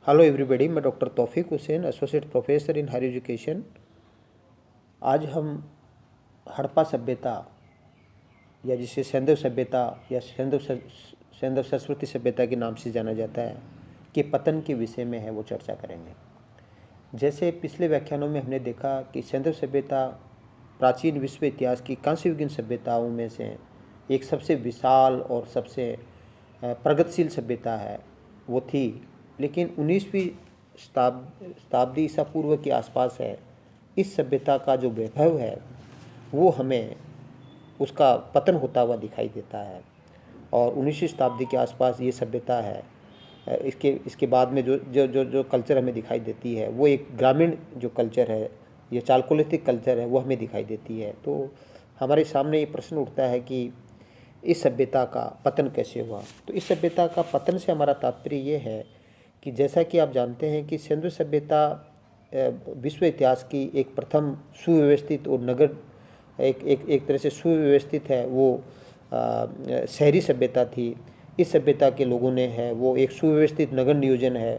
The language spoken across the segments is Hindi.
हेलो एवरीबॉडी, मैं doctor Taufiq Hussain, associate professor in higher education. आज हम हड़प्पा सभ्यता या जिसे सैंधव सभ्यता या सैंधव सरस्वती सभ्यता के नाम से जाना जाता है के पतन के विषय में है वो चर्चा करेंगे। जैसे पिछले व्याख्यानों में हमने देखा कि सैंधव सभ्यता प्राचीन विश्व इतिहास की कांस्य युगीन सभ्यताओं में से एक सबसे विशाल और सबसे प्रगतिशील सभ्यता है वो थी, लेकिन 19वीं शताब्दी ईसा पूर्व के आसपास है इस सभ्यता का जो वैभव है वो हमें उसका पतन होता हुआ दिखाई देता है। और 19वीं शताब्दी के आसपास ये सभ्यता है, इसके बाद में जो जो जो जो कल्चर हमें दिखाई देती है वो एक ग्रामीण जो कल्चर है, ये चालकोलिथिक कल्चर है, वो हमें दिखाई देती है। तो हमारे सामने ये प्रश्न उठता है कि इस सभ्यता का पतन कैसे हुआ। तो इस सभ्यता का पतन से हमारा तात्पर्य ये है कि जैसा कि आप जानते हैं कि सिंधु सभ्यता विश्व इतिहास की एक प्रथम सुव्यवस्थित और नगर एक तरह से सुव्यवस्थित है वो शहरी सभ्यता थी। इस सभ्यता के लोगों ने है वो एक सुव्यवस्थित नगर नियोजन है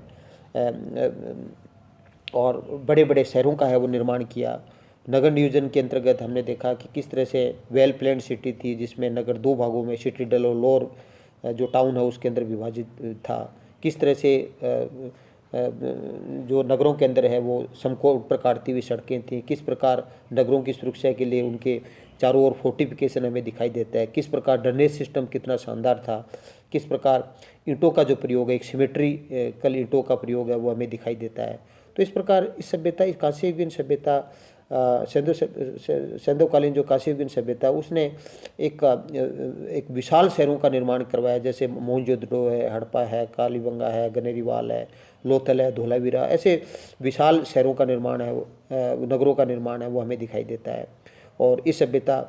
और बड़े बड़े शहरों का है वो निर्माण किया। नगर नियोजन के अंतर्गत हमने देखा कि किस तरह से वेल प्लान्ड सिटी थी, जिसमें नगर दो भागों में सिटीडल और लोअर जो टाउन है उसके अंदर विभाजित था। किस तरह से जो नगरों के अंदर है वो समकोण पर काटती हुई सड़कें थीं, किस प्रकार नगरों की सुरक्षा के लिए उनके चारों ओर फोर्टिफिकेशन हमें दिखाई देता है, किस प्रकार ड्रेनेज सिस्टम कितना शानदार था, किस प्रकार ईंटों का जो प्रयोग है, एक सिमेट्रिकल ईंटों का प्रयोग है वो हमें दिखाई देता है। तो इस प्रकार इस सभ्यता, इस कांस्य युगीन सभ्यता सैंधवकालीन जो कांस्य युगीन सभ्यता उसने एक विशाल शहरों का निर्माण करवाया, जैसे मोहनजोदड़ो है, हड़प्पा है, कालीबंगा है, गनेरीवाल है, लोथल है, धोलावीरा, ऐसे विशाल शहरों का निर्माण है, नगरों का निर्माण है वो हमें दिखाई देता है। और इस सभ्यता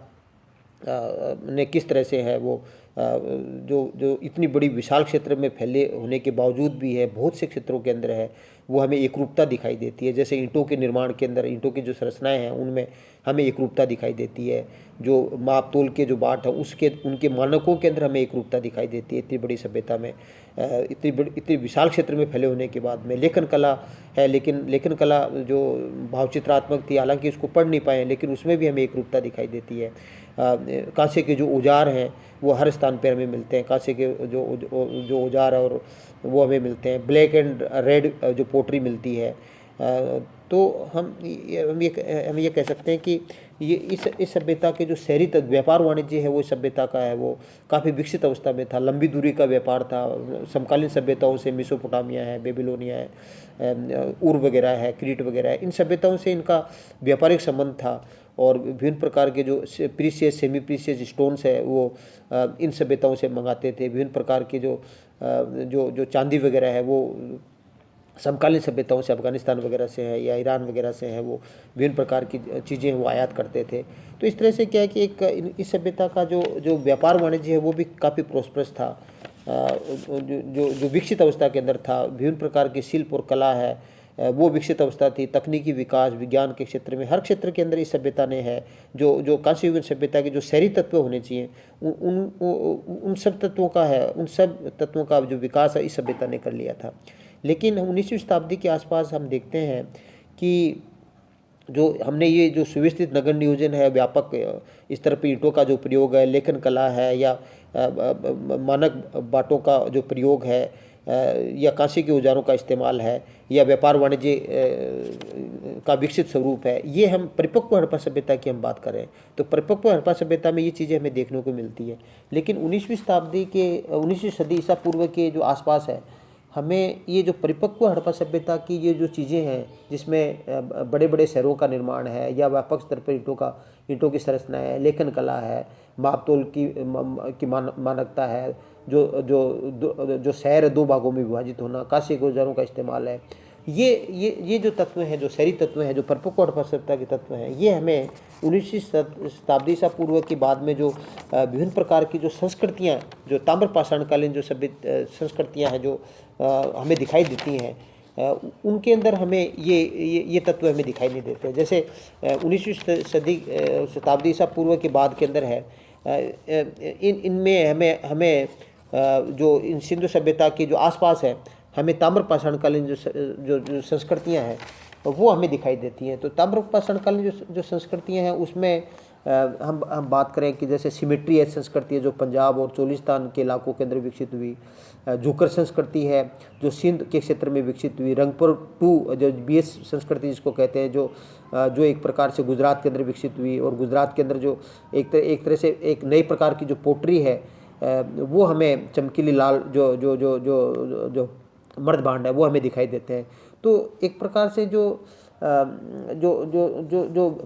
ने किस तरह से है वो जो इतनी बड़ी विशाल क्षेत्र में फैले होने के बावजूद भी है बहुत से क्षेत्रों के अंदर है वो हमें एकरूपता दिखाई देती है। जैसे ईंटों के निर्माण के अंदर ईंटों की जो संरचनाएं हैं उनमें हमें एकरूपता दिखाई देती है, जो माप तोल के जो बाट है उसके उनके मानकों के अंदर हमें एकरूपता दिखाई देती है। इतनी बड़ी सभ्यता में इतनी विशाल क्षेत्र में फैले होने के बाद में लेखन कला है, लेकिन लेखन कला जो भावचित्रात्मक थी, हालांकि उसको पढ़ नहीं पाए लेकिन उसमें भी हमें एकरूपता दिखाई देती है। कांसे के जो औजार हैं वो हर स्थान पर हमें मिलते हैं, कांसे के जो औजार और वो हमें मिलते हैं। ब्लैक एंड रेड जो पोट्री मिलती है। तो हम ये कह सकते हैं कि ये इस सभ्यता के जो शहरी व्यापार वाणिज्य है वो इस सभ्यता का है वो काफ़ी विकसित अवस्था में था। लंबी दूरी का व्यापार था। समकालीन सभ्यताओं से मेसोपोटामिया है, बेबीलोनिया है, उर वगैरह है, क्रीट वगैरह है, इन सभ्यताओं से इनका व्यापारिक संबंध था। और विभिन्न प्रकार के जो प्रीशियस सेमी प्रीशियस स्टोन्स है वो इन सभ्यताओं से मंगाते थे। विभिन्न प्रकार के जो चांदी वगैरह है वो समकालीन सभ्यताओं से, अफगानिस्तान वगैरह से है या ईरान वगैरह से है, वो विभिन्न प्रकार की चीज़ें वो आयात करते थे। तो इस तरह से क्या है कि इस सभ्यता का जो व्यापार वाणिज्य है वो भी काफ़ी प्रोस्परस था, जो विकसित अवस्था के अंदर था। विभिन्न प्रकार की शिल्प और कला है वो विकसित अवस्था थी। तकनीकी विकास, विज्ञान के क्षेत्र में, हर क्षेत्र के अंदर इस सभ्यता ने है जो कांस्य युगीन सभ्यता के जो शहरी तत्व होने चाहिए उन सब तत्वों का है, उन सब तत्वों का जो विकास है इस सभ्यता ने कर लिया था। लेकिन 19वीं शताब्दी के आसपास हम देखते हैं कि जो हमने ये जो सुव्यवस्थित नगर नियोजन है, व्यापक स्तर पर ईंटों का जो प्रयोग है, लेखन कला है या मानक बाटों का जो प्रयोग है या कांसे के औजारों का इस्तेमाल है या व्यापार वाणिज्य का विकसित स्वरूप है, ये हम परिपक्व हड़प्पा सभ्यता की हम बात करें तो परिपक्व हड़प्पा सभ्यता में ये चीज़ें हमें देखने को मिलती है। लेकिन 19वीं शताब्दी के 19वीं सदी ईसा पूर्व के जो आसपास है हमें ये जो परिपक्व हड़प्पा सभ्यता की ये जो चीज़ें हैं जिसमें बड़े बड़े शहरों का निर्माण है या व्यापक स्तर पर ईंटों की संरचना है, लेखन कला है, माप तोल की मानकता है, जो शहर दो भागों में विभाजित होना, कांस्य के औजारों का इस्तेमाल है, ये जो तत्व हैं, जो शहरी तत्व हैं, जो परिपक्व हड़प्पा सभ्यता के तत्व हैं, ये हमें 19वीं शताब्दी ईसा पूर्व के बाद में जो विभिन्न प्रकार की जो संस्कृतियाँ, जो ताम्रपाषाणकालीन जो संस्कृतियाँ हैं जो हमें दिखाई देती हैं, उनके अंदर हमें ये तत्व हमें दिखाई नहीं देते। जैसे 19वीं शताब्दी ईसा पूर्व के बाद के अंदर है इनमें हमें जो इन सिंधु सभ्यता के जो आसपास है हमें ताम्रपाषाणकालीन जो संस्कृतियाँ हैं वो हमें दिखाई देती हैं। तो ताम्रपाषाणकालीन जो संस्कृतियाँ हैं उसमें हम बात करें कि जैसे सिमेट्री है संस्कृति है जो पंजाब और चोलिस्तान के इलाकों के अंदर विकसित हुई, जोकर संस्कृति है जो सिंध के क्षेत्र में विकसित हुई, रंगपुर टू जो बीएस संस्कृति जिसको कहते हैं जो एक प्रकार से गुजरात के अंदर विकसित हुई, और गुजरात के अंदर जो एक तरह से एक नई प्रकार की जो पोट्री है वो हमें चमकीली लाल जो जो जो जो जो मर्द भांड है वो हमें दिखाई देते हैं। तो एक प्रकार से जो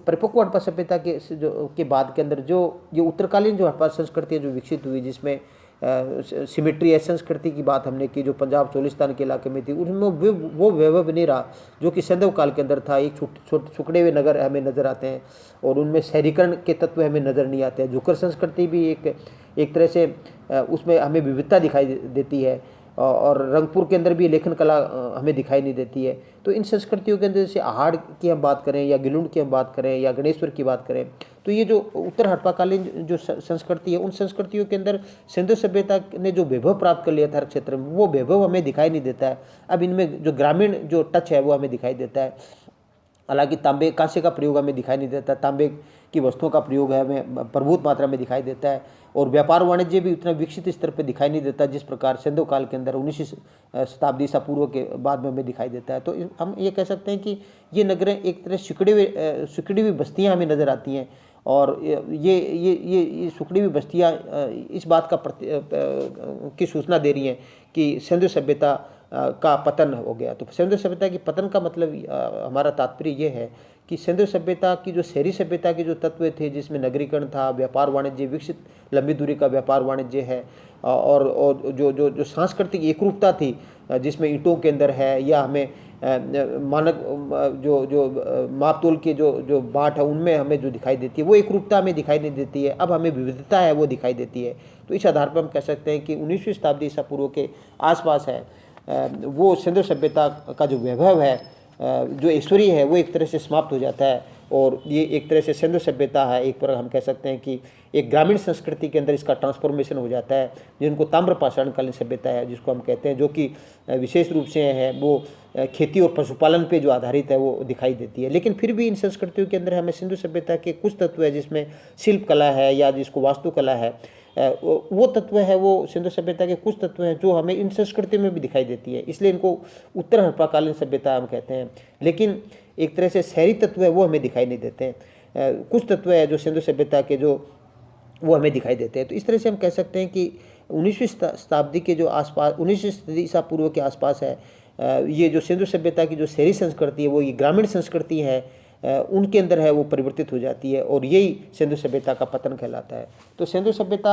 परिपक्व हड़प्पा सभ्यता के बाद के अंदर जो ये उत्तरकालीन जो हड़प्पा संस्कृति है जो विकसित हुई, जिसमें सिमेट्री है संस्कृति की बात हमने की जो पंजाब चोलिस्तान के इलाके में थी, उनमें वो वैभव नहीं रहा जो कि सैंधव काल के अंदर था। एक छुकड़े हुए नगर हमें नज़र आते हैं और उनमें शहरीकरण के तत्व हमें नज़र नहीं आते हैं। जोकर संस्कृति भी एक तरह से उसमें हमें विविधता दिखाई देती है, और रंगपुर के अंदर भी लेखन कला हमें दिखाई नहीं देती है। तो इन संस्कृतियों के अंदर जैसे आहड़ की हम बात करें या गिलुंड की हम बात करें या गणेश्वर की बात करें, तो ये जो उत्तर हड़प्पाकालीन जो संस्कृति है उन संस्कृतियों के अंदर सिंधु सभ्यता ने जो वैभव प्राप्त कर लिया था हर क्षेत्र में, वो वैभव हमें दिखाई नहीं देता है। अब इनमें जो ग्रामीण जो टच है वो हमें दिखाई देता है। हालांकि तांबे कांसे का प्रयोग हमें दिखाई नहीं देता, तांबे की वस्तुओं का प्रयोग है हमें प्रभुत मात्रा में दिखाई देता है, और व्यापार वाणिज्य भी उतना विकसित स्तर पर दिखाई नहीं देता जिस प्रकार सिंधु काल के अंदर 19वीं शताब्दी ईसा पूर्व के बाद में हमें दिखाई देता है। तो हम ये कह सकते हैं कि ये नगरें एक तरह सिकुड़ी हुई बस्तियाँ हमें नज़र आती हैं, और ये सिकुड़ी हुई बस्तियाँ इस बात की सूचना दे रही हैं कि सिंधु सभ्यता का पतन हो गया। तो सिंधु सभ्यता की पतन का मतलब हमारा तात्पर्य ये है कि सिंधु सभ्यता की जो शहरी सभ्यता के जो तत्व थे जिसमें नगरीकरण था, व्यापार वाणिज्य विकसित लंबी दूरी का व्यापार वाणिज्य है, और जो सांस्कृतिक एकरूपता थी जिसमें ईंटों के अंदर है या हमें मानक जो मापतोल के जो बाट है उनमें हमें जो दिखाई देती है वो एकरूपता हमें दिखाई नहीं देती है। अब हमें विविधता है वो दिखाई देती है। तो इस आधार पर हम कह सकते हैं कि 19वीं शताब्दी ईसा पूर्व के आसपास है वो सिंधु सभ्यता का जो वैभव है जो ऐश्वर्य है वो एक तरह से समाप्त हो जाता है, और ये एक तरह से सिंधु सभ्यता है एक पर हम कह सकते हैं कि एक ग्रामीण संस्कृति के अंदर इसका ट्रांसफॉर्मेशन हो जाता है, जिनको ताम्रपाषाणकालीन सभ्यता है जिसको हम कहते हैं, जो कि विशेष रूप से है वो खेती और पशुपालन पे जो आधारित है वो दिखाई देती है। लेकिन फिर भी इन संस्कृतियों के अंदर हमें सिंधु सभ्यता के कुछ तत्व है जिसमें शिल्प कला है या जिसको वास्तुकला है, वो तत्व है वो सिंधु सभ्यता के कुछ तत्व हैं जो हमें इन संस्कृतियों में भी दिखाई देती है, इसलिए इनको उत्तर हड़प्पाकालीन सभ्यता हम कहते हैं। लेकिन एक तरह से शहरी तत्व है वो हमें दिखाई नहीं देते हैं, कुछ तत्व है जो सिंधु सभ्यता के जो वो हमें दिखाई देते हैं। तो इस तरह से हम कह सकते हैं कि 19वीं शताब्दी के जो आसपास 19वीं सदी ईसा पूर्व के आसपास है ये जो सिंधु सभ्यता की जो शहरी संस्कृति है वो ये ग्रामीण संस्कृति है उनके अंदर है वो परिवर्तित हो जाती है, और यही सिंधु सभ्यता का पतन कहलाता है। तो सिंधु सभ्यता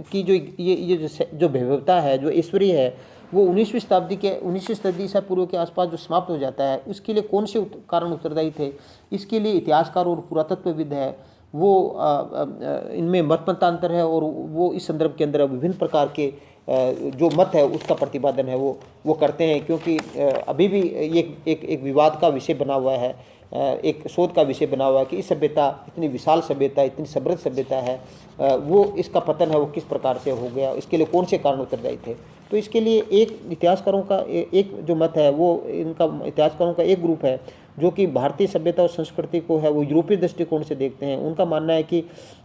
की जो ये जो वैभवता है जो ऐश्वर्य है वो 19वीं सदी ईसा पूर्व के आसपास जो समाप्त हो जाता है, उसके लिए कौन से कारण उत्तरदायी थे, इसके लिए इतिहासकार और पुरातत्वविद है वो इनमें मतांतर है, और वो इस संदर्भ के अंदर विभिन्न प्रकार के जो मत है उसका प्रतिपादन है वो करते हैं, क्योंकि अभी भी ये एक विवाद का विषय बना हुआ है, एक शोध का विषय बना हुआ है कि इस सभ्यता इतनी विशाल सभ्यता इतनी समृद्ध सभ्यता है वो इसका पतन है वो किस प्रकार से हो गया, इसके लिए कौन से कारण उत्तरदायी थे। तो इसके लिए एक इतिहासकारों का एक जो मत है वो इनका इतिहासकारों का एक ग्रुप है जो कि भारतीय सभ्यता और संस्कृति को है वो यूरोपीय दृष्टिकोण से देखते हैं। उनका मानना है कि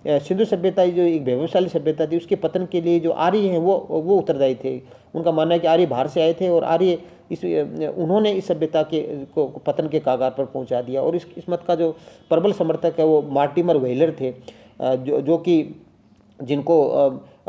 सिंधु सभ्यता जो एक वैभवशाली सभ्यता थी उसके पतन के लिए जो आर्य हैं वो उत्तरदायी थे। उनका मानना है कि आर्य बाहर से आए थे और आर्य उन्होंने इस सभ्यता को पतन के कागार पर पहुंचा दिया। और इस मत का जो प्रबल समर्थक है वो मार्टिमर वेलर थे जो कि जिनको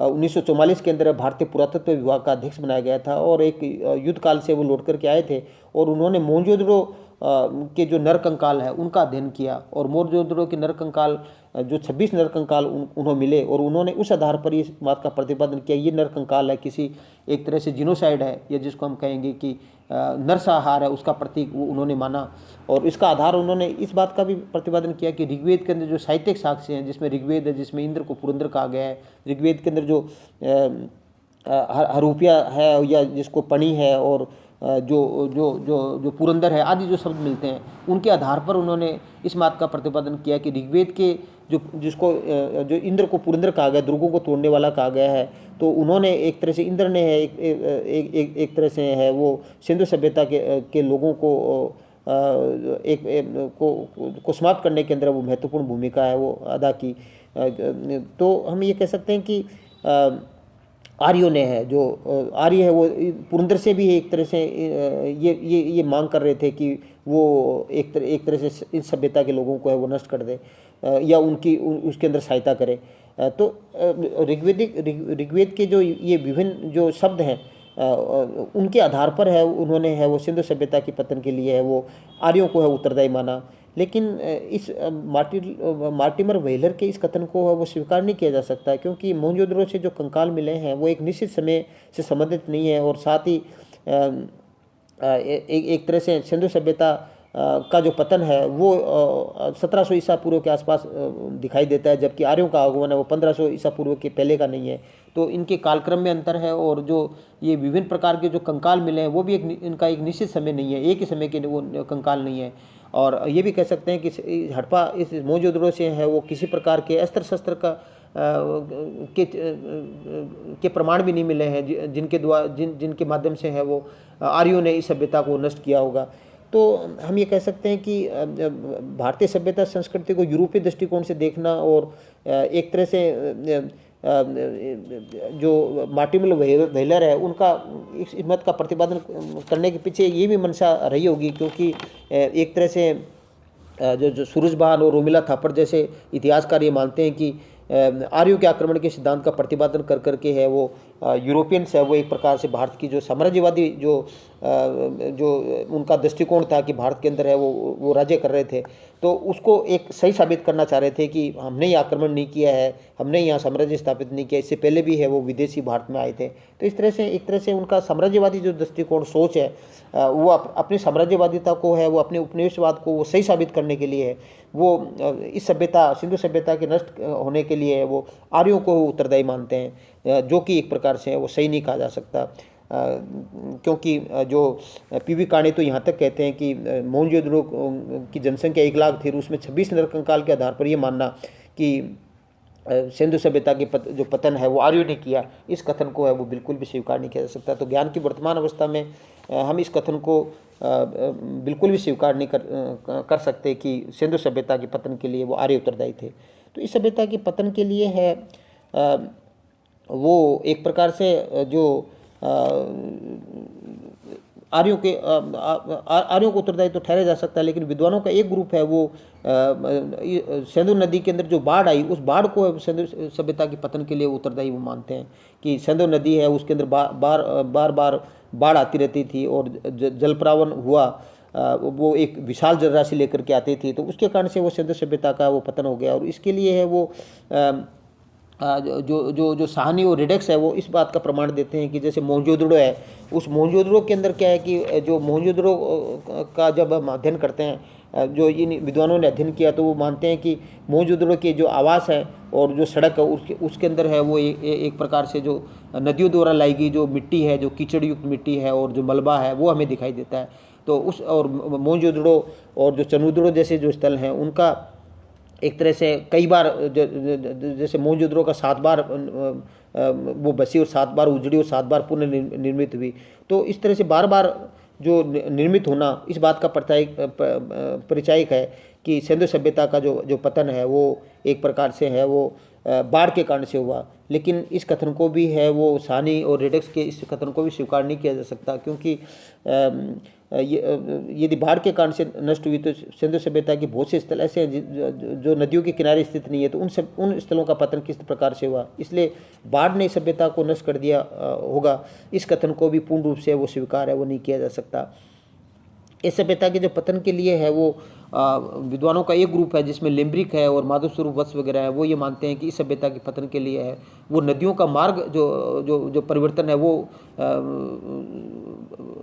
1944 के अंदर भारतीय पुरातत्व विभाग का अध्यक्ष बनाया गया था, और एक युद्ध काल से वो लौट करके आए थे और उन्होंने मोहनजोदड़ो के जो नरकंकाल है उनका अध्ययन किया, और मोहनजोदड़ो के नरकंकाल जो 26 नरकंकाल उन्होंने मिले और उन्होंने उस आधार पर इस बात का प्रतिपादन किया ये नरकंकाल है किसी एक तरह से जिनोसाइड है, या जिसको हम कहेंगे कि नरसंहार है उसका प्रतीक वो उन्होंने माना। और इसका आधार उन्होंने इस बात का भी प्रतिपादन किया कि ऋग्वेद के अंदर जो साहित्यिक साक्ष्य हैं जिसमें ऋग्वेद है जिसमें इंद्र को पुरंदर कहा गया है, ऋग्वेद के अंदर जो हरूपिया है या जिसको पणी है और जो जो जो जो पुरंदर है आदि जो शब्द मिलते हैं, उनके आधार पर उन्होंने इस बात का प्रतिपादन किया कि ऋग्वेद के जो इंद्र को पुरंदर कहा गया, दुर्गों को तोड़ने वाला कहा गया है, तो उन्होंने एक तरह से इंद्र ने है एक तरह से है वो सिंधु सभ्यता के लोगों को समाप्त करने के अंदर वो महत्वपूर्ण भूमिका है वो अदा की। तो हम ये कह सकते हैं कि आर्यों ने है जो आर्य है वो पुरंदर से भी एक तरह से ये मांग कर रहे थे कि वो एक तरह से इस सभ्यता के लोगों को है वो नष्ट कर दे या उसके अंदर सहायता करे। तो ऋग्वेद के जो ये विभिन्न जो शब्द हैं उनके आधार पर है उन्होंने है वो सिंधु सभ्यता की पतन के लिए है वो आर्यों को है उत्तरदायी माना। लेकिन इस मार्टिमर व्हीलर के इस कथन को है वो स्वीकार नहीं किया जा सकता, क्योंकि मोहनजोदड़ो से जो कंकाल मिले हैं वो एक निश्चित समय से संबंधित नहीं है, और साथ ही एक तरह से सिंधु सभ्यता का जो पतन है वो 1700 ईसा पूर्व के आसपास दिखाई देता है, जबकि आर्यों का आगमन है वो 1500 ईसा पूर्व के पहले का नहीं है। तो इनके कालक्रम में अंतर है, और जो ये विभिन्न प्रकार के जो कंकाल मिले हैं वो भी इनका एक निश्चित समय नहीं है, एक ही समय के वो कंकाल नहीं है। और ये भी कह सकते हैं कि हड़प्पा इस मोहनजोदड़ो से है वो किसी प्रकार के अस्त्र शस्त्र का के प्रमाण भी नहीं मिले हैं जिनके माध्यम से है वो आर्यों ने इस सभ्यता को नष्ट किया होगा। तो हम ये कह सकते हैं कि भारतीय सभ्यता संस्कृति को यूरोपीय दृष्टिकोण से देखना और एक तरह से जो मार्टिमर व्हीलर है उनका इस मत का प्रतिपादन करने के पीछे ये भी मंशा रही होगी, क्योंकि एक तरह से जो सूरजभान और रोमिला थापर जैसे इतिहासकार ये मानते हैं कि आर्यों के आक्रमण के सिद्धांत का प्रतिपादन कर करके है वो यूरोपियंस है वो एक प्रकार से भारत की जो साम्राज्यवादी जो उनका दृष्टिकोण था कि भारत के अंदर है वो राज्य कर रहे थे, तो उसको एक सही साबित करना चाह रहे थे कि हमने ये आक्रमण नहीं किया है, हमने यहाँ साम्राज्य स्थापित नहीं किया, इससे पहले भी है वो विदेशी भारत में आए थे। तो इस तरह से एक तरह से उनका साम्राज्यवादी जो दृष्टिकोण सोच है वो अपनी साम्राज्यवादिता को है वो अपने उपनिवेशवाद को वो सही साबित करने के लिए है वो इस सभ्यता सिंधु सभ्यता के नष्ट होने के लिए है वो आर्यों को उत्तरदायी मानते हैं, जो कि एक प्रकार से है वो सही नहीं कहा जा सकता। क्योंकि जो पीवी काणे तो यहाँ तक कहते हैं कि मोहनजोदड़ो की जनसंख्या 1 लाख थी, उसमें 26 नरकंकाल के आधार पर ये मानना कि सिंधु सभ्यता की जो पतन है वो आर्यों ने किया, इस कथन को है वो बिल्कुल भी स्वीकार नहीं किया जा सकता। तो ज्ञान की वर्तमान अवस्था में हम इस कथन को बिल्कुल भी स्वीकार नहीं कर सकते कि सिंधु सभ्यता के पतन के लिए वो आर्य उत्तरदायी थे। तो इस सभ्यता के पतन के लिए है वो एक प्रकार से जो आर्यों को उत्तरदायी तो ठहरा जा सकता है, लेकिन विद्वानों का एक ग्रुप है वो सिंधु नदी के अंदर जो बाढ़ आई उस बाढ़ को सिंधु सभ्यता के पतन के लिए उत्तरदायी वो मानते हैं कि सिंधु नदी है उसके अंदर बार बाढ़ आती रहती थी और जलप्लावन हुआ, वो एक विशाल जलराशि लेकर के आती थी, तो उसके कारण से वो सिंधु सभ्यता का वो पतन हो गया। और इसके लिए है वो जो साहनी और रिडेक्स है वो इस बात का प्रमाण देते हैं कि जैसे मोहनजोदड़ो है, उस मोहनजोदड़ो के अंदर क्या है कि जो मोहनजोदड़ो का जब हम अध्ययन करते हैं, जो इन विद्वानों ने अध्ययन किया, तो वो मानते हैं कि मोहनजोदड़ो के जो आवास है और जो सड़क है उसके अंदर है वो एक प्रकार से जो नदियों द्वारा लाई गई जो मिट्टी है, जो कीचड़ युक्त मिट्टी है और जो मलबा है वो हमें दिखाई देता है। तो उस और मोहनजोदड़ो और जो चनूदड़ो जैसे जो स्थल हैं उनका एक तरह से कई बार जैसे मोहनजोदड़ो का 7 बार वो बसी और 7 बार उजड़ी और 7 बार पुनर्निर्मित हुई, तो इस तरह से बार बार जो निर्मित होना इस बात का परिचायक है कि सिंधु सभ्यता का जो पतन है वो एक प्रकार से है वो बाढ़ के कारण से हुआ। लेकिन इस कथन को भी है वो साहनी और रिडेक्स के इस कथन को भी स्वीकार नहीं किया जा सकता, क्योंकि यदि बाढ़ के कारण से नष्ट हुई तो सिंधु सभ्यता की बहुत से स्थल ऐसे हैं जो नदियों के किनारे स्थित नहीं है, तो उन स्थलों का पतन किस प्रकार से हुआ, इसलिए बाढ़ ने सभ्यता को नष्ट कर दिया होगा, इस कथन को भी पूर्ण रूप से वो स्वीकार है वो नहीं किया जा सकता। इस सभ्यता के जो पतन के लिए है वो विद्वानों का एक ग्रुप है जिसमें लिम्ब्रिक है और माधव स्वरूप वत्स वगैरह है, वो ये मानते हैं कि इस सभ्यता के पतन के लिए है वो नदियों का मार्ग जो परिवर्तन है वो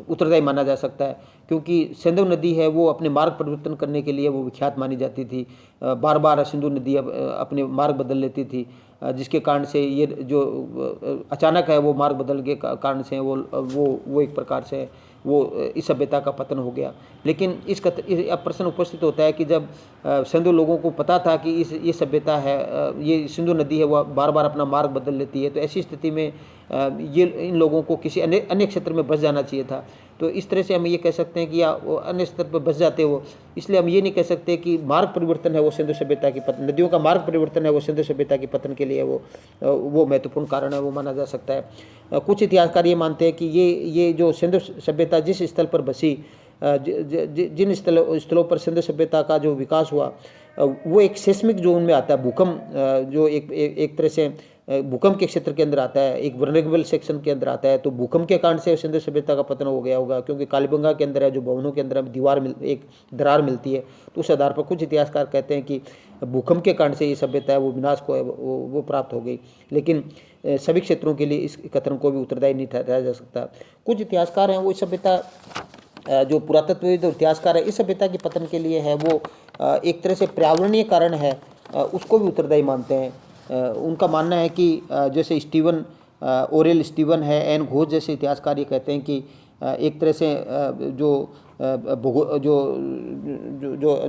उत्तरदायी माना जा सकता है, क्योंकि सिंधु नदी है वो अपने मार्ग परिवर्तन करने के लिए वो विख्यात मानी जाती थी, बार बार सिंधु नदी अपने मार्ग बदल लेती थी। जिसके कारण से ये जो अचानक है वो मार्ग बदल के कारण से वो एक प्रकार से वो इस सभ्यता का पतन हो गया। लेकिन अब प्रश्न उपस्थित होता है कि जब सिंधु लोगों को पता था कि ये सभ्यता है, ये सिंधु नदी है, वह बार बार अपना मार्ग बदल लेती है, तो ऐसी स्थिति में ये इन लोगों को किसी अन्य क्षेत्र में बस जाना चाहिए था। तो इस तरह से हम ये कह सकते हैं कि या वो अन्य स्तर पर बस जाते हो, इसलिए हम ये नहीं कह सकते कि मार्ग परिवर्तन है वो सिंधु सभ्यता की पतन, नदियों का मार्ग परिवर्तन है वो सिंधु सभ्यता की पतन के लिए वो महत्वपूर्ण कारण है, वो माना जा सकता है। कुछ इतिहासकार ये मानते हैं कि ये जो सिंधु सभ्यता जिस स्थल पर बसी, जिन स्थलों पर सिंधु सभ्यता का जो विकास हुआ, वो एक सेस्मिक जोन में आता है। भूकंप जो एक तरह से भूकंप के क्षेत्र के अंदर आता है, एक वल्नरेबल सेक्शन के अंदर आता है। तो भूकंप के कारण से सिंधु सभ्यता का पतन हो गया होगा, क्योंकि कालीबंगा के अंदर है जो भवनों के अंदर एक दरार मिलती है। तो उस आधार पर कुछ इतिहासकार कहते हैं कि भूकंप के कारण से ये सभ्यता है वो विनाश को वो प्राप्त हो गई। लेकिन सभी क्षेत्रों के लिए इस कथन को भी उत्तरदायी नहीं ठहराया जा सकता। कुछ इतिहासकार हैं वो इस सभ्यता, जो पुरातत्वविद और इतिहासकार है, इस सभ्यता के पतन के लिए है वो एक तरह से पर्यावरणीय कारण है, उसको भी उत्तरदायी मानते हैं। उनका मानना है कि जैसे ओरेल स्टीवन है, एन घोष जैसे इतिहासकार ये कहते हैं कि एक तरह से जो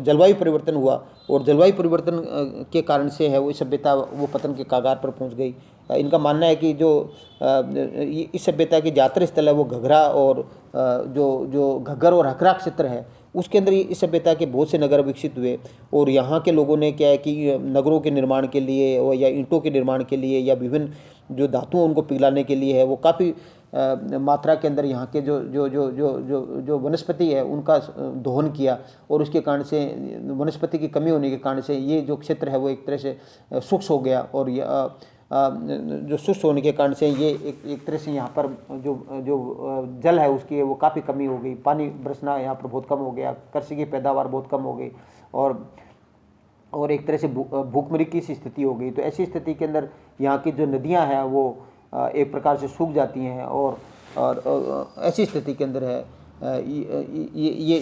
जलवायु परिवर्तन हुआ, और जलवायु परिवर्तन के कारण से है वो सभ्यता वो पतन के कगार पर पहुंच गई। इनका मानना है कि जो इस सभ्यता की यात्रा स्थल है वो घघरा और जो घग्गर और हकरा क्षेत्र है, उसके अंदर इस सभ्यता के बहुत से नगर विकसित हुए। और यहाँ के लोगों ने क्या है कि नगरों के निर्माण के लिए और या ईंटों के निर्माण के लिए या विभिन्न जो धातुओं उनको पिघलाने के लिए है वो काफ़ी मात्रा के अंदर यहाँ के जो वनस्पति है उनका दोहन किया। और उसके कारण से वनस्पति की कमी होने के कारण से ये जो क्षेत्र है वो एक तरह से शुष्क हो गया। और जो शुष्क होने के कारण से ये एक तरह से यहाँ पर जो जल है उसकी वो काफ़ी कमी हो गई, पानी बरसना यहाँ पर बहुत कम हो गया, कृषि की पैदावार बहुत कम हो गई, और एक तरह से भूखमरी की सी स्थिति हो गई। तो ऐसी स्थिति के अंदर यहाँ की जो नदियाँ हैं वो एक प्रकार से सूख जाती हैं, और ऐसी स्थिति के अंदर है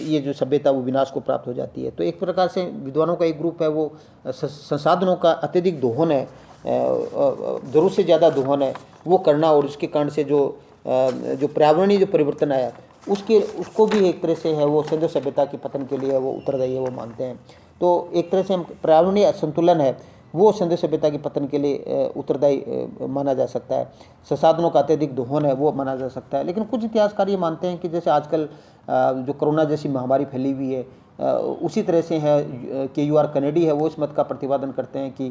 ये जो सभ्यता वो विनाश को प्राप्त हो जाती है। तो एक प्रकार से विद्वानों का एक ग्रुप है वो संसाधनों का अत्यधिक दोहन है, ज़रूरत से ज़्यादा दोहन है वो करना, और उसके कारण से जो पर्यावरणीय जो परिवर्तन आया उसको भी एक तरह से है वो सिंधु सभ्यता के पतन के लिए वो उत्तरदायी है, वो मानते हैं। तो एक तरह से पर्यावरणीय असंतुलन है वो सिंधु सभ्यता के पतन के लिए उत्तरदायी माना जा सकता है। संसाधनों का अत्यधिक दोहन है वो माना जा सकता है। लेकिन कुछ इतिहासकार ये मानते हैं कि जैसे आजकल जो कोरोना जैसी महामारी फैली हुई है, उसी तरह से है KUR कनेडी है वो इस मत का प्रतिपादन करते हैं कि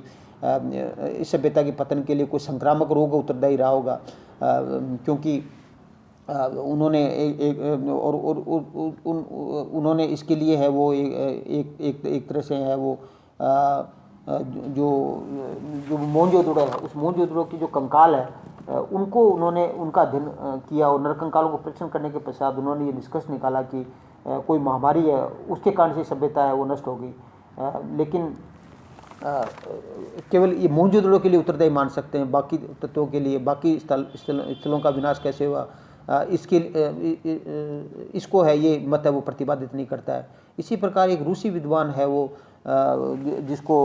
इस सभ्यता के पतन के लिए कोई संक्रामक रोग उत्तरदायी रहा होगा, क्योंकि उन्होंने उन्होंने इसके लिए है वो एक तरह से है वो जो मोहनजोदड़ो है, उस मोहनजोदड़ो की जो कंकाल है उनको उन्होंने उनका अध्ययन किया, और नरकंकालों को परीक्षण करने के पश्चात उन्होंने ये निष्कर्ष निकाला कि कोई महामारी है उसके कारण से सभ्यता है वो नष्ट हो गई। लेकिन केवल ये मोहनजोदड़ो के लिए उत्तरदायी मान सकते हैं, बाकी तत्वों के लिए, बाकी स्थलों का विनाश कैसे हुआ इसको है ये मत है वो प्रतिपादित नहीं करता है। इसी प्रकार एक रूसी विद्वान है वो जिसको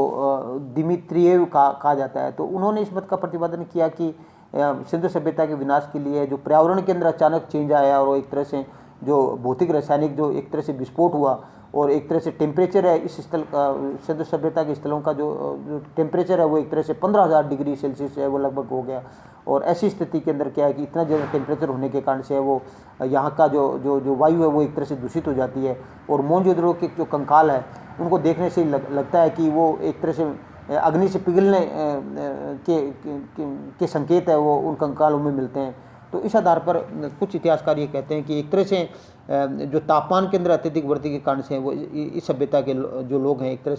दिमित्रियेव कहा जाता है, तो उन्होंने इस मत का प्रतिपादन किया कि सिंधु सभ्यता के विनाश के लिए जो पर्यावरण के अंदर अचानक चेंज आया, और एक तरह से जो भौतिक रासायनिक जो एक तरह से विस्फोट हुआ, और एक तरह से टेम्परेचर है इस स्थल का, सिंधु सभ्यता के स्थलों का जो टेम्परेचर है वो एक तरह से 15,000 डिग्री सेल्सियस है वो लगभग हो गया। और ऐसी स्थिति के अंदर क्या है कि इतना ज़्यादा टेम्परेचर होने के कारण से वो यहाँ का जो वायु है वो एक तरह से दूषित हो जाती है। और मोहनजोदड़ो के जो कंकाल है उनको देखने से लगता है कि वो एक तरह से अग्नि से पिघलने के संकेत है वो उन कंकालों में मिलते हैं। तो इस आधार पर कुछ इतिहासकार ये कहते हैं कि एक तरह से जो तापमान के अंदर अत्यधिक वृद्धि के कारण से वो इस सभ्यता के जो लोग हैं एक तरह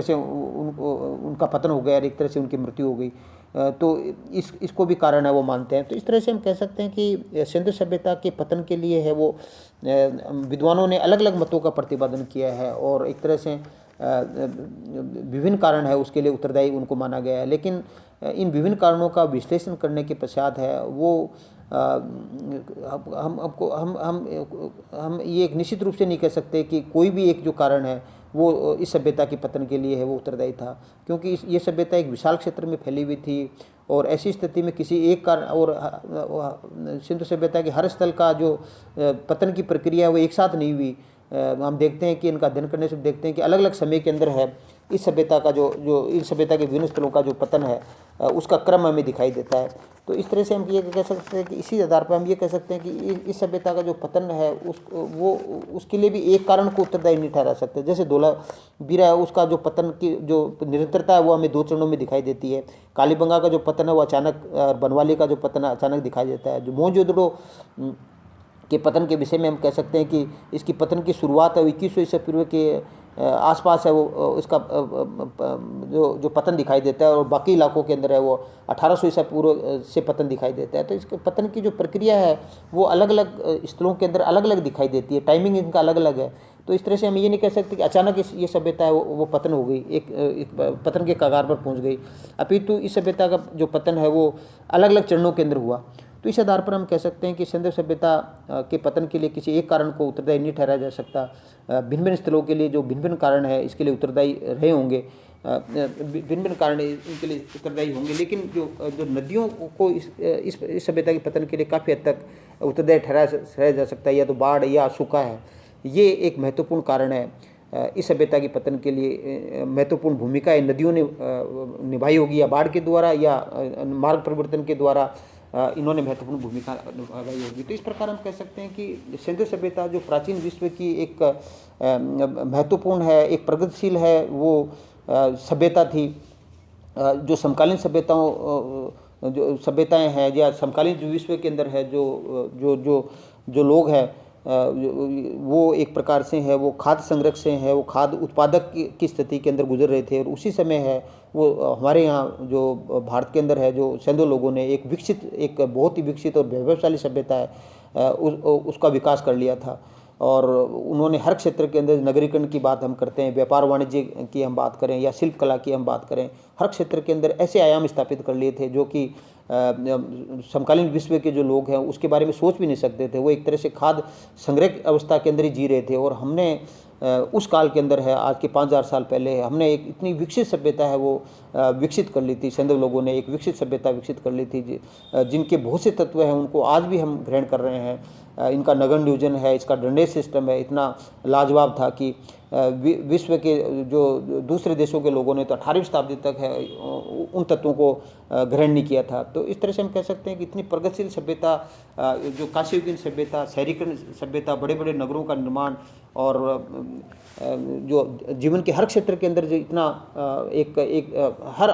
से उनका पतन हो गया, और एक तरह से उनकी मृत्यु हो गई। तो इसको भी कारण है वो मानते हैं। तो इस तरह से हम कह सकते हैं कि सिंधु सभ्यता के पतन के लिए है वो विद्वानों ने अलग अलग मतों का प्रतिपादन किया है, और एक तरह से विभिन्न कारण है उसके लिए उत्तरदायी उनको माना गया है। लेकिन इन विभिन्न कारणों का विश्लेषण करने के पश्चात है वो हम ये एक निश्चित रूप से नहीं कह सकते कि कोई भी एक जो कारण है वो इस सभ्यता की पतन के लिए है वो उत्तरदायी था, क्योंकि ये सभ्यता एक विशाल क्षेत्र में फैली हुई थी और ऐसी स्थिति में किसी एक कारण और सिंधु सभ्यता के हर स्थल का जो पतन की प्रक्रिया है वो एक साथ नहीं हुई। हम देखते हैं कि इनका अध्ययन करने से देखते हैं कि अलग अलग समय के अंदर है इस सभ्यता का जो जो इस सभ्यता के विभिन्न स्थलों का जो पतन है उसका क्रम हमें दिखाई देता है। तो इस तरह से हम ये कह सकते हैं कि इसी आधार पर हम ये कह सकते हैं कि इस सभ्यता का जो पतन है उसके लिए भी एक कारण को उत्तरदायी नहीं ठहरा सकते। जैसे धोलावीरा है, उसका जो पतन की जो निरंतरता है वो हमें दो चरणों में दिखाई देती है। कालीबंगा का जो पतन है वो अचानक, बनवाली का जो पतन है अचानक दिखाई देता है। जो मोहनजोदड़ो के पतन के विषय में हम कह सकते हैं कि इसकी पतन की शुरुआत है 2100 ईसा पूर्व के आसपास है, वो इसका जो पतन दिखाई देता है, और बाकी इलाकों के अंदर है वो 1800 ईसा पूर्व से पतन दिखाई देता है। तो इसके पतन की जो प्रक्रिया है वो अलग अलग स्थलों के अंदर अलग अलग दिखाई देती है, टाइमिंग इनका अलग अलग है। तो इस तरह से हम ये नहीं कह सकते कि अचानक ये सभ्यता है वो पतन हो गई, एक पतन के कगार पर पहुंच गई, अपितु इस सभ्यता का जो पतन है वो अलग अलग चरणों के अंदर हुआ। तो इस आधार पर हम कह सकते हैं कि सिंधु सभ्यता के पतन के लिए किसी एक कारण को उत्तरदायी नहीं ठहराया जा सकता। भिन्न भिन्न स्थलों के लिए जो भिन्न भिन्न कारण है इसके लिए उत्तरदायी रहे होंगे, भिन्न भिन्न कारण इनके लिए उत्तरदायी होंगे, लेकिन जो नदियों को इस सभ्यता के पतन के लिए काफ़ी हद तक उत्तरदायी ठहराया जा सकता है, या तो बाढ़ या सूखा है, ये एक महत्वपूर्ण कारण है। इस सभ्यता के पतन के लिए महत्वपूर्ण भूमिका नदियों ने निभाई होगी, या बाढ़ के द्वारा या मार्ग परिवर्तन के द्वारा इन्होंने महत्वपूर्ण भूमिका निभाई होगी। तो इस प्रकार हम कह सकते हैं कि सिंधु सभ्यता जो प्राचीन विश्व की एक महत्वपूर्ण है, एक प्रगतिशील है वो सभ्यता थी। जो समकालीन जो सभ्यताएं हैं या समकालीन जो विश्व के अंदर है जो लोग हैं वो एक प्रकार से है वो खाद्य संग्रह से है, वो खाद्य उत्पादक की स्थिति के अंदर गुजर रहे थे, और उसी समय है वो हमारे यहाँ जो भारत के अंदर है जो सिंधु लोगों ने एक बहुत ही विकसित और वैभवशाली सभ्यता है उसका विकास कर लिया था। और उन्होंने हर क्षेत्र के अंदर, नगरीकरण की बात हम करते हैं, व्यापार वाणिज्य की हम बात करें या शिल्प कला की हम बात करें, हर क्षेत्र के अंदर ऐसे आयाम स्थापित कर लिए थे जो कि समकालीन विश्व के जो लोग हैं उसके बारे में सोच भी नहीं सकते थे। वो एक तरह से खाद्य संग्रह अवस्था के अंदर ही जी रहे थे, और हमने उस काल के अंदर है, आज के 5000 साल पहले हमने एक इतनी विकसित सभ्यता है वो विकसित कर ली थी। सिंधु लोगों ने एक विकसित सभ्यता विकसित कर ली थी जिनके बहुत से तत्व हैं उनको आज भी हम ग्रहण कर रहे हैं। इनका नगर नियोजन है, इसका ड्रेनेज सिस्टम है, इतना लाजवाब था कि विश्व के जो दूसरे देशों के लोगों ने तो 18वीं शताब्दी तक है उन तत्वों को ग्रहण नहीं किया था। तो इस तरह से हम कह सकते हैं कि इतनी प्रगतिशील सभ्यता, जो कांस्ययुगीन सभ्यता, शहरीकरण सभ्यता, बड़े बड़े नगरों का निर्माण, और जो जीवन के हर क्षेत्र के अंदर जो इतना हर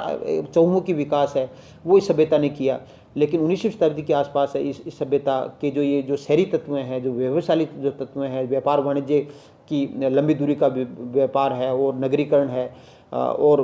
चहुमुखी विकास है वो इस सभ्यता ने किया। लेकिन 19वीं शताब्दी के आसपास है इस सभ्यता के जो शहरी तत्व हैं, जो व्यवसायी जो तत्व हैं, व्यापार वाणिज्य की लंबी दूरी का व्यापार है और नगरीकरण है, और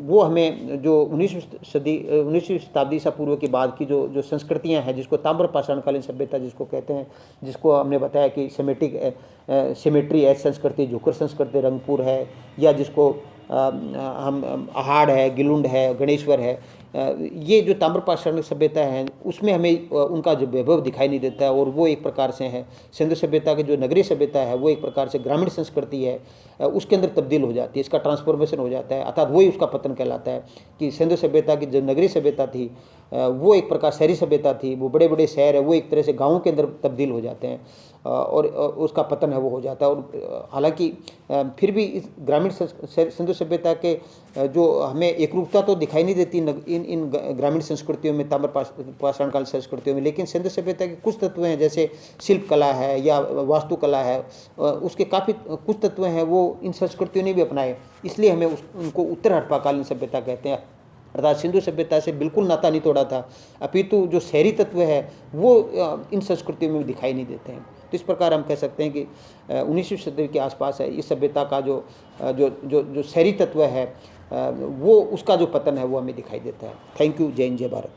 वो हमें जो 19वीं शताब्दी ईसा पूर्व के बाद की जो संस्कृतियां हैं, जिसको ताम्र पाषाणकालीन सभ्यता जिसको कहते हैं, जिसको हमने बताया कि सिमेट्री है संस्कृति, झोकर संस्कृति रंगपुर है, या जिसको हम अहाड़ है, गिलुंड है, गणेश्वर है, ये जो ताम्रपाषाण सभ्यता है उसमें हमें उनका जो वैभव दिखाई नहीं देता है, और वो एक प्रकार से है सिंधु सभ्यता की जो नगरीय सभ्यता है वो एक प्रकार से ग्रामीण संस्कृति है, उसके अंदर तब्दील हो जाती है, इसका ट्रांसफॉर्मेशन हो जाता है, अर्थात वही उसका पतन कहलाता है। कि सिंधु सभ्यता की जो नगरीय सभ्यता थी वो एक प्रकार शहरी सभ्यता थी, वो बड़े बड़े शहर है वो एक तरह से गाँवों के अंदर तब्दील हो जाते हैं, और उसका पतन है वो हो जाता है। और हालांकि फिर भी इस ग्रामीण सिंधु सभ्यता के जो हमें एकरूपता तो दिखाई नहीं देती इन ग्रामीण संस्कृतियों में, ताम्रपाषाणकाल संस्कृतियों में, लेकिन सिंधु सभ्यता के कुछ तत्व हैं जैसे शिल्प कला है या वास्तुकला है, उसके काफ़ी कुछ तत्व हैं वो इन संस्कृतियों ने भी अपनाए, इसलिए हमें उनको उत्तर हड़प्पाकालीन सभ्यता कहते हैं। अर्थात सिंधु सभ्यता से बिल्कुल नाता नहीं तोड़ा था, अपितु जो शहरी तत्व है वो इन संस्कृतियों में दिखाई नहीं देते हैं। तो इस प्रकार हम कह सकते हैं कि 19वीं सदी के आसपास है इस सभ्यता का जो शहरी तत्व है वो उसका जो पतन है वो हमें दिखाई देता है। Thank you. जय हिंद, जय भारत।